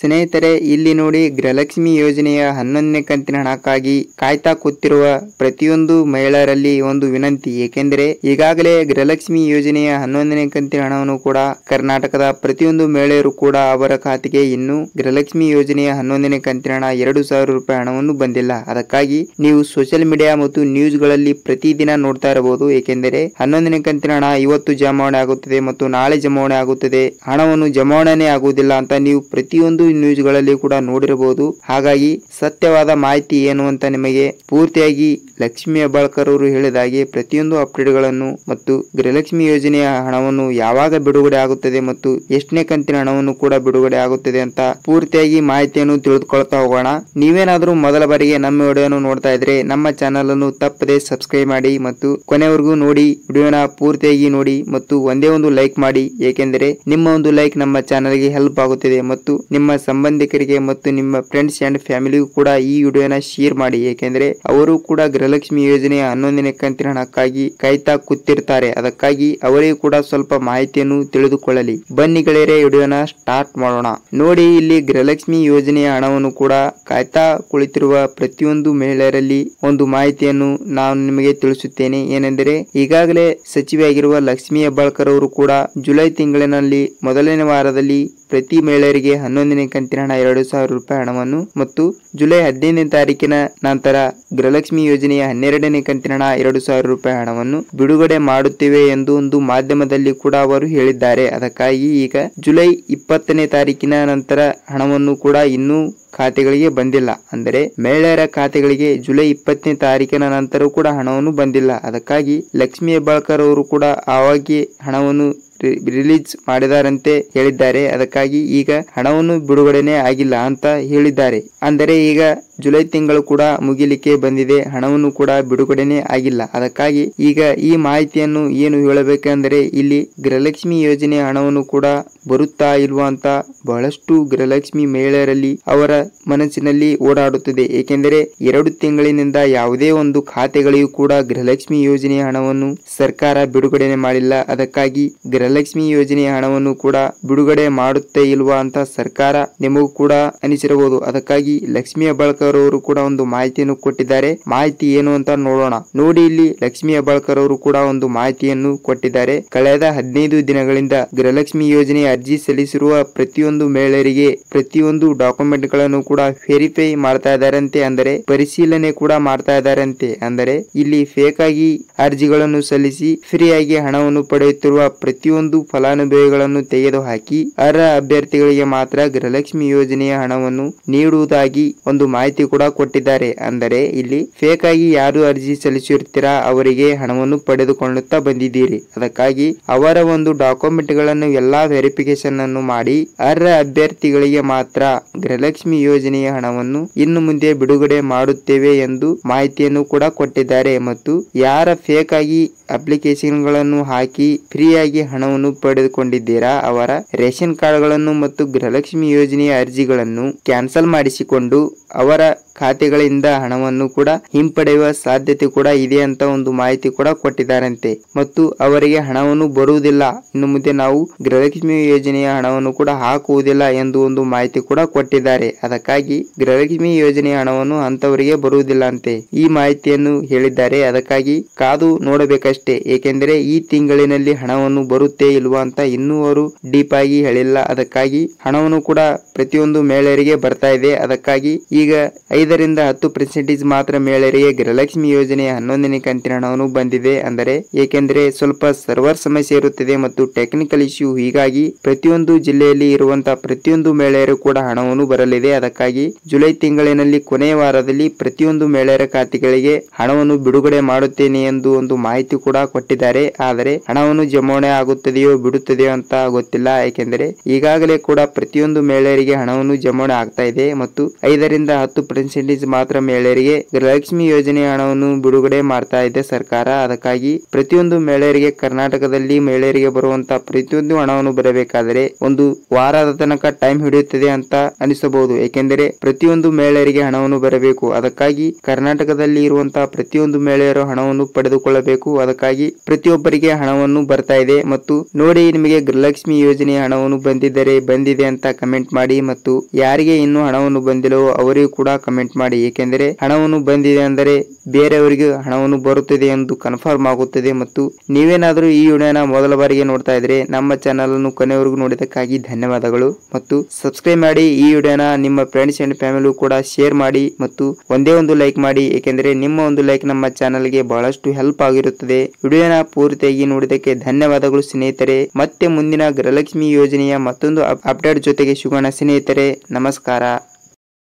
ಸ್ನೇಹಿತರೆ, ಇಲ್ಲಿ ನೋಡಿ ಗೃಹಲಕ್ಷ್ಮಿ ಯೋಜನೆಯ 11ನೇ ಕಂತಿನ ಹಣಕ್ಕಾಗಿ ಕಾಯ್ತಾ ಕೂತಿರುವ ಪ್ರತಿಯೊಂದು ಮಹಿಳೆಯರಲ್ಲಿ ಒಂದು ವಿನಂತಿ. ಏಕೆಂದರೆ ಈಗಾಗಲೇ ಗೃಹಲಕ್ಷ್ಮಿ ಯೋಜನೆಯ 11ನೇ ಕಂತಿನ ಹಣವನ್ನು ಕೂಡ ಕರ್ನಾಟಕದ ಪ್ರತಿಯೊಂದು ಮಹಿಳೆಯರು ಕೂಡ ಅವರ ಖಾತೆಗೆ ಇನ್ನೂ ಗೃಹಲಕ್ಷ್ಮಿ ಯೋಜನೆಯ 11ನೇ ಕಂತಿನ ಹಣ 2,000 ರೂಪಾಯಿ ಹಣವನ್ನು ಬಂದಿಲ್ಲ. ಅದಕ್ಕಾಗಿ ನೀವು ಸೋಷಿಯಲ್ ಮೀಡಿಯಾ ಮತ್ತು ನ್ಯೂಸ್ ಗಳಲ್ಲಿ ಪ್ರತಿದಿನ ನೋಡ್ತಾ ಇರಬಹುದು. ಏಕೆಂದರೆ 11ನೇ ಕಂತಿನ ಹಣ ಇವತ್ತು ಜಮಾವಣೆ ಆಗುತ್ತದೆ ಮತ್ತು ನಾಳೆ ಜಮಾವಣೆ ಆಗುತ್ತದೆ, ಹಣವನ್ನು ಜಮಾವಣೆ ಆಗುವುದಿಲ್ಲ ಅಂತ ನೀವು ಪ್ರತಿಯೊಂದು ನ್ಯೂಸ್ ಗಳಲ್ಲಿ ಕೂಡ ನೋಡಿರಬಹುದು. ಹಾಗಾಗಿ ಸತ್ಯವಾದ ಮಾಹಿತಿ ಏನು ಅಂತ ನಿಮಗೆ ಪೂರ್ತಿಯಾಗಿ ಲಕ್ಷ್ಮಿ ಹೆಬ್ಬಾಳ್ಕರ್ ಅವರು ಹೇಳಿದಾಗೆ ಪ್ರತಿಯೊಂದು ಅಪ್ಡೇಟ್ ಗಳನ್ನು ಮತ್ತು ಗೃಹಲಕ್ಷ್ಮಿ ಯೋಜನೆಯ ಹಣವನ್ನು ಯಾವಾಗ ಬಿಡುಗಡೆ ಆಗುತ್ತದೆ ಮತ್ತು ಎಷ್ಟನೇ ಕಂತಿನ ಹಣವನ್ನು ಕೂಡ ಬಿಡುಗಡೆ ಆಗುತ್ತದೆ ಅಂತ ಪೂರ್ತಿಯಾಗಿ ಮಾಹಿತಿಯನ್ನು ತಿಳಿದುಕೊಳ್ತಾ ಹೋಗೋಣ. ನೀವೇನಾದ್ರೂ ಮೊದಲ ಬಾರಿಗೆ ನಮ್ಮ ವಿಡಿಯೋನು ನೋಡ್ತಾ ಇದ್ರೆ ನಮ್ಮ ಚಾನಲ್ ಅನ್ನು ತಪ್ಪದೆ ಸಬ್ಸ್ಕ್ರೈಬ್ ಮಾಡಿ ಮತ್ತು ಕೊನೆವರೆಗೂ ನೋಡಿ, ವಿಡಿಯೋನ ಪೂರ್ತಿಯಾಗಿ ನೋಡಿ ಮತ್ತು ಒಂದೇ ಒಂದು ಲೈಕ್ ಮಾಡಿ. ಏಕೆಂದರೆ ನಿಮ್ಮ ಒಂದು ಲೈಕ್ ನಮ್ಮ ಚಾನಲ್ಗೆ ಹೆಲ್ಪ್ ಆಗುತ್ತದೆ ಮತ್ತು ನಿಮ್ಮ ಸಂಬಂಧಿಕರಿಗೆ ಮತ್ತು ನಿಮ್ಮ ಫ್ರೆಂಡ್ಸ್ ಅಂಡ್ ಫ್ಯಾಮಿಲಿಗೂ ಕೂಡ ಈ ವಿಡಿಯೋನ ಶೇರ್ ಮಾಡಿ. ಏಕೆಂದರೆ ಅವರು ಕೂಡ ಗೃಹಲಕ್ಷ್ಮಿ ಯೋಜನೆಯ 11ನೇ ಕಂತಿನ ಹಣಕ್ಕಾಗಿ ಕಾಯ್ತಾ ಕೂತಿರ್ತಾರೆ. ಅದಕ್ಕಾಗಿ ಅವರಿಗೂ ಕೂಡ ಸ್ವಲ್ಪ ಮಾಹಿತಿಯನ್ನು ತಿಳಿದುಕೊಳ್ಳಲಿ. ಬನ್ನಿ ಗೆಳೆಯರೇ, ವಿಡಿಯೋನ ಸ್ಟಾರ್ಟ್ ಮಾಡೋಣ. ನೋಡಿ, ಇಲ್ಲಿ ಗೃಹಲಕ್ಷ್ಮಿ ಯೋಜನೆಯ ಹಣವನ್ನು ಕೂಡ ಕಾಯ್ತಾ ಕುಳಿತಿರುವ ಪ್ರತಿಯೊಂದು ಮಹಿಳೆಯರಲ್ಲಿ ಒಂದು ಮಾಹಿತಿಯನ್ನು ನಾನು ನಿಮಗೆ ತಿಳಿಸುತ್ತೇನೆ. ಏನೆಂದರೆ ಈಗಾಗಲೇ ಸಚಿವೆಯಾಗಿರುವ ಲಕ್ಷ್ಮಿ ಹೆಬ್ಬಾಳ್ಕರ್ ಅವರು ಕೂಡ ಜುಲೈ ತಿಂಗಳಿನಲ್ಲಿ ಮೊದಲನೇ ವಾರದಲ್ಲಿ ಪ್ರತಿ ಮಹಿಳೆಯರಿಗೆ 11ನೇ ಕಂತಿನ ಹಣ 2,000 ರೂಪಾಯಿ ಹಣವನ್ನು ಮತ್ತು ಜುಲೈ 15ನೇ ತಾರೀಕಿನ ನಂತರ ಗೃಹಲಕ್ಷ್ಮಿ ಯೋಜನೆಯ 12ನೇ ಕಂತಿನ ಹಣ 2,000 ರೂಪಾಯಿ ಹಣವನ್ನು ಬಿಡುಗಡೆ ಮಾಡುತ್ತೇವೆ ಎಂದು ಒಂದು ಮಾಧ್ಯಮದಲ್ಲಿ ಕೂಡ ಅವರು ಹೇಳಿದ್ದಾರೆ. ಅದಕ್ಕಾಗಿ ಈಗ ಜುಲೈ 20ನೇ ತಾರೀಕಿನ ನಂತರ ಹಣವನ್ನು ಕೂಡ ಇನ್ನೂ ಖಾತೆಗಳಿಗೆ ಬಂದಿಲ್ಲ. ಅಂದರೆ ಮಹಿಳೆಯರ ಖಾತೆಗಳಿಗೆ ಜುಲೈ 20ನೇ ತಾರೀಕಿನ ನಂತರ ಕೂಡ ಹಣವನ್ನು ಬಂದಿಲ್ಲ. ಅದಕ್ಕಾಗಿ ಲಕ್ಷ್ಮಿ ಹೆಬ್ಬಾಳ್ಕರ್ ಅವರು ಕೂಡ ಆವಾಗೆ ಹಣವನ್ನು ರಿಲೀಸ್ ಮಾಡಿದಾರಂತೆ ಹೇಳಿದ್ದಾರೆ. ಅದಕ್ಕಾಗಿ ಈಗ ಹಣವನ್ನು ಬಿಡುಗಡೆನೆ ಆಗಿಲ್ಲ ಅಂತ ಹೇಳಿದ್ದಾರೆ. ಅಂದರೆ ಈಗ ಜುಲೈ ತಿಂಗಳು ಕೂಡ ಮುಗಿಲಿಕ್ಕೆ ಬಂದಿದೆ, ಹಣವನ್ನು ಕೂಡ ಬಿಡುಗಡೆನೆ ಆಗಿಲ್ಲ. ಅದಕ್ಕಾಗಿ ಈಗ ಈ ಮಾಹಿತಿಯನ್ನು ಏನು ಹೇಳಬೇಕೆಂದರೆ ಇಲ್ಲಿ ಗೃಹಲಕ್ಷ್ಮಿ ಯೋಜನೆಯ ಹಣವನ್ನು ಕೂಡ ಬರುತ್ತಾ ಇಲ್ವಾ ಅಂತ ಬಹಳಷ್ಟು ಗೃಹಲಕ್ಷ್ಮಿ ಮಹಿಳೆಯರಲ್ಲಿ ಅವರ ಮನಸ್ಸಿನಲ್ಲಿ ಓಡಾಡುತ್ತದೆ. ಏಕೆಂದರೆ 2 ತಿಂಗಳಿನಿಂದ ಯಾವುದೇ ಒಂದು ಖಾತೆಗಳಿಗೂ ಕೂಡ ಗೃಹಲಕ್ಷ್ಮಿ ಯೋಜನೆಯ ಹಣವನ್ನು ಸರ್ಕಾರ ಬಿಡುಗಡೆ ಮಾಡಿಲ್ಲ. ಅದಕ್ಕಾಗಿ ಗೃಹಲಕ್ಷ್ಮಿ ಯೋಜನೆಯ ಹಣವನ್ನು ಕೂಡ ಬಿಡುಗಡೆ ಮಾಡುತ್ತೇ ಇಲ್ವಾ ಅಂತ ಸರ್ಕಾರ ನಿಮಗೂ ಕೂಡ ಅನಿಸಿರಬಹುದು. ಅದಕ್ಕಾಗಿ ಲಕ್ಷ್ಮಿ ಹೆಬ್ಬಾಳ್ಕರ್ ಅವರು ಕೂಡ ಒಂದು ಮಾಹಿತಿಯನ್ನು ಕೊಟ್ಟಿದ್ದಾರೆ. ಮಾಹಿತಿ ಏನು ಅಂತ ನೋಡೋಣ. ನೋಡಿ, ಇಲ್ಲಿ ಲಕ್ಷ್ಮಿ ಹೆಬ್ಬಾಳ್ಕರ್ ಅವರು ಕೂಡ ಒಂದು ಮಾಹಿತಿಯನ್ನು ಕೊಟ್ಟಿದ್ದಾರೆ. ಕಳೆದ 15 ದಿನಗಳಿಂದ ಗೃಹಲಕ್ಷ್ಮಿ ಯೋಜನೆಯ ಅರ್ಜಿ ಸಲ್ಲಿಸಿರುವ ಪ್ರತಿಯೊಂದು ಮಹಿಳೆಯರಿಗೆ ಪ್ರತಿಯೊಂದು ಡಾಕ್ಯುಮೆಂಟ್ ಗಳನ್ನು ಕೂಡ ವೆರಿಫೈ ಮಾಡ್ತಾ ಇದ್ದಾರಂತೆ. ಅಂದರೆ ಪರಿಶೀಲನೆ ಕೂಡ ಮಾಡ್ತಾ ಇದ್ದಾರಂತೆ. ಅಂದರೆ ಇಲ್ಲಿ ಫೇಕ್ ಆಗಿ ಅರ್ಜಿಗಳನ್ನು ಸಲ್ಲಿಸಿ ಫ್ರೀಯಾಗಿ ಹಣವನ್ನು ಪಡೆಯುತ್ತಿರುವ ಪ್ರತಿಯೊಂದು ಫಲಾನುಭವಿಗಳನ್ನು ತೆಗೆದುಹಾಕಿ ಅರ್ಹ ಅಭ್ಯರ್ಥಿಗಳಿಗೆ ಮಾತ್ರ ಗೃಹಲಕ್ಷ್ಮಿ ಯೋಜನೆಯ ಹಣವನ್ನು ನೀಡುವುದಾಗಿ ಒಂದು ಮಾಹಿತಿ ಕೂಡ ಕೊಟ್ಟಿದ್ದಾರೆ. ಅಂದರೆ ಇಲ್ಲಿ ಫೇಕ್ ಆಗಿ ಯಾರು ಅರ್ಜಿ ಸಲ್ಲಿಸಿರ್ತೀರಾ ಅವರಿಗೆ ಹಣವನ್ನು ಪಡೆದುಕೊಳ್ಳುತ್ತಾ ಬಂದಿದ್ದೀರಿ. ಅದಕ್ಕಾಗಿ ಅವರ ಒಂದು ಡಾಕ್ಯುಮೆಂಟ್ ಗಳನ್ನು ಎಲ್ಲಾ ವೆರಿಫಿಕೇಶನ್ ಅನ್ನು ಮಾಡಿ ಅರ್ಹ ಅಭ್ಯರ್ಥಿಗಳಿಗೆ ಮಾತ್ರ ಗೃಹಲಕ್ಷ್ಮಿ ಯೋಜನೆಯ ಹಣವನ್ನು ಇನ್ನು ಮುಂದೆ ಬಿಡುಗಡೆ ಮಾಡುತ್ತೇವೆ ಎಂದು ಮಾಹಿತಿಯನ್ನು ಕೂಡ ಕೊಟ್ಟಿದ್ದಾರೆ. ಮತ್ತು ಯಾರ ಫೇಕ್ ಆಗಿ ಅಪ್ಲಿಕೇಶನ್ ಗಳನ್ನು ಹಾಕಿ ಫ್ರೀಯಾಗಿ ಹಣವನ್ನು ಪಡೆದುಕೊಂಡಿದ್ದೀರಾ ಅವರ ರೇಷನ್ ಕಾರ್ಡ್ ಗಳನ್ನು ಮತ್ತು ಗೃಹಲಕ್ಷ್ಮಿ ಯೋಜನೆಯ ಅರ್ಜಿಗಳನ್ನು ಕ್ಯಾನ್ಸಲ್ ಮಾಡಿಸಿಕೊಂಡು ಅವರ ಖಾತೆಗಳಿಂದ ಹಣವನ್ನು ಕೂಡ ಹಿಂಪಡೆಯುವ ಸಾಧ್ಯತೆ ಕೂಡ ಇದೆ ಅಂತ ಒಂದು ಮಾಹಿತಿ ಕೂಡ ಕೊಟ್ಟಿದ್ದಾರಂತೆ. ಮತ್ತು ಅವರಿಗೆ ಹಣವನ್ನು ಬರುವುದಿಲ್ಲ, ಇನ್ನು ಮುಂದೆ ನಾವು ಗೃಹಲಕ್ಷ್ಮಿ ಯೋಜನೆಯ ಹಣವನ್ನು ಕೂಡ ಹಾಕುವುದಿಲ್ಲ ಎಂದು ಒಂದು ಮಾಹಿತಿ ಕೂಡ ಕೊಟ್ಟಿದ್ದಾರೆ. ಅದಕ್ಕಾಗಿ ಗೃಹಲಕ್ಷ್ಮಿ ಯೋಜನೆಯ ಹಣವನ್ನು ಅಂತವರಿಗೆ ಬರುವುದಿಲ್ಲ ಅಂತೆ ಈ ಮಾಹಿತಿಯನ್ನು ಹೇಳಿದ್ದಾರೆ. ಅದಕ್ಕಾಗಿ ಕಾದು ನೋಡಬೇಕಷ್ಟೇ. ಏಕೆಂದರೆ ಈ ತಿಂಗಳಿನಲ್ಲಿ ಹಣವನ್ನು ಬರುತ್ತೆ ಇಲ್ವಾ ಅಂತ ಇನ್ನೂ ಅವರು ಡೀಪ್ ಆಗಿ ಹೇಳಿಲ್ಲ. ಅದಕ್ಕಾಗಿ ಹಣವನ್ನು ಕೂಡ ಪ್ರತಿಯೊಂದು ಮಹಿಳೆಯರಿಗೆ ಬರ್ತಾ ಇದೆ. ಅದಕ್ಕಾಗಿ ಈಗ 5ರಿಂದ 10% ಮಾತ್ರ ಮಹಿಳೆಯರಿಗೆ ಗೃಹಲಕ್ಷ್ಮಿ ಯೋಜನೆಯ 11ನೇ ಕಂತಿನ ಹಣವನ್ನು ಬಂದಿದೆ. ಅಂದರೆ ಏಕೆಂದರೆ ಸ್ವಲ್ಪ ಸರ್ವರ್ ಸಮಸ್ಯೆ ಇರುತ್ತದೆ ಮತ್ತು ಟೆಕ್ನಿಕಲ್ ಇಶ್ಯೂ, ಹೀಗಾಗಿ ಪ್ರತಿಯೊಂದು ಜಿಲ್ಲೆಯಲ್ಲಿ ಇರುವಂತಹ ಪ್ರತಿಯೊಂದು ಮಹಿಳೆಯರು ಕೂಡ ಹಣವನ್ನು ಬರಲಿದೆ. ಅದಕ್ಕಾಗಿ ಜುಲೈ ತಿಂಗಳಿನಲ್ಲಿ ಕೊನೆಯ ವಾರದಲ್ಲಿ ಪ್ರತಿಯೊಂದು ಮಹಿಳೆಯರ ಖಾತೆಗಳಿಗೆ ಹಣವನ್ನು ಬಿಡುಗಡೆ ಮಾಡುತ್ತೇನೆ ಎಂದು ಒಂದು ಮಾಹಿತಿ ಕೂಡ ಕೊಟ್ಟಿದ್ದಾರೆ. ಆದರೆ ಹಣವನ್ನು ಜಮಾವಣೆ ಆಗುತ್ತದೆಯೋ ಬಿಡುತ್ತದೆಯೋ ಅಂತ ಗೊತ್ತಿಲ್ಲ. ಏಕೆಂದರೆ ಈಗಾಗಲೇ ಕೂಡ ಪ್ರತಿಯೊಂದು ಮಹಿಳೆಯರಿಗೆ ಹಣವನ್ನು ಜಮಾವಣೆ ಆಗ್ತಾ ಇದೆ ಮತ್ತು 5ರಿಂದ 10% ಪರ್ಸೆಂಟೇಜ್ ಮಾತ್ರ ಮಹಿಳೆಯರಿಗೆ ಗೃಹಲಕ್ಷ್ಮಿ ಯೋಜನೆಯ ಹಣವನ್ನು ಬಿಡುಗಡೆ ಮಾಡ್ತಾ ಇದೆ ಸರ್ಕಾರ. ಅದಕ್ಕಾಗಿ ಪ್ರತಿಯೊಂದು ಮಹಿಳೆಯರಿಗೆ ಕರ್ನಾಟಕದಲ್ಲಿ ಮಹಿಳೆಯರಿಗೆ ಬರುವಂತ ಪ್ರತಿಯೊಂದು ಹಣವನ್ನು ಬರಬೇಕಾದರೆ ಒಂದು ವಾರದ ತನಕ ಟೈಮ್ ಹಿಡಿಯುತ್ತದೆ ಅಂತ ಅನಿಸಬಹುದು. ಏಕೆಂದರೆ ಪ್ರತಿಯೊಂದು ಮಹಿಳೆಯರಿಗೆ ಹಣವನ್ನು ಬರಬೇಕು. ಅದಕ್ಕಾಗಿ ಕರ್ನಾಟಕದಲ್ಲಿ ಇರುವಂತಹ ಪ್ರತಿಯೊಂದು ಮಹಿಳೆಯರು ಹಣವನ್ನು ಪಡೆದುಕೊಳ್ಳಬೇಕು. ಅದಕ್ಕಾಗಿ ಪ್ರತಿಯೊಬ್ಬರಿಗೆ ಹಣವನ್ನು ಬರ್ತಾ ಇದೆ. ಮತ್ತು ನೋಡಿ, ನಿಮಗೆ ಗೃಹಲಕ್ಷ್ಮಿ ಯೋಜನೆಯ ಹಣವನ್ನು ಬಂದಿದೆ ಅಂತ ಕಮೆಂಟ್ ಮಾಡಿ. ಮತ್ತು ಯಾರಿಗೆ ಇನ್ನೂ ಹಣವನ್ನು ಬಂದಿಲ್ಲವೋ ಅವರಿಗೂ ಕೂಡ ಕಮೆಂಟ್ ಮಾಡಿ. ಏಕೆಂದರೆ ಹಣವನ್ನು ಬಂದಿದೆ ಅಂದರೆ ಬೇರೆಯವರಿಗೆ ಹಣವನ್ನು ಬರುತ್ತದೆ ಎಂದು ಕನ್ಫರ್ಮ್ ಆಗುತ್ತದೆ. ಮತ್ತು ನೀವೇನಾದರೂ ಈ ವಿಡಿಯೋನ ಮೊದಲ ಬಾರಿಗೆ ನೋಡ್ತಾ ಇದ್ರೆ ನಮ್ಮ ಚಾನಲ್ ಅನ್ನು ಕೊನೆವರೆಗೂ ನೋಡಿದಕ್ಕಾಗಿ ಧನ್ಯವಾದಗಳು. ಮತ್ತು ಸಬ್ಸ್ಕ್ರೈಬ್ ಮಾಡಿ. ಈ ವಿಡಿಯೋನ ನಿಮ್ಮ ಫ್ರೆಂಡ್ಸ್ ಅಂಡ್ ಫ್ಯಾಮಿಲಿ ಕೂಡ ಶೇರ್ ಮಾಡಿ. ಮತ್ತು ಒಂದೇ ಒಂದು ಲೈಕ್ ಮಾಡಿ. ಏಕೆಂದರೆ ನಿಮ್ಮ ಒಂದು ಲೈಕ್ ನಮ್ಮ ಚಾನಲ್ಗೆ ಬಹಳಷ್ಟು ಹೆಲ್ಪ್ ಆಗಿರುತ್ತದೆ. ವಿಡಿಯೋನ ಪೂರ್ತಿಯಾಗಿ ನೋಡಿದಕ್ಕೆ ಧನ್ಯವಾದಗಳು ಸ್ನೇಹಿತರೆ. ಮತ್ತೆ ಮುಂದಿನ ಗೃಹಲಕ್ಷ್ಮಿ ಯೋಜನೆಯ ಮತ್ತೊಂದು ಅಪ್ಡೇಟ್ ಜೊತೆಗೆ ಸಿಗೋಣ ಸ್ನೇಹಿತರೆ. ನಮಸ್ಕಾರ.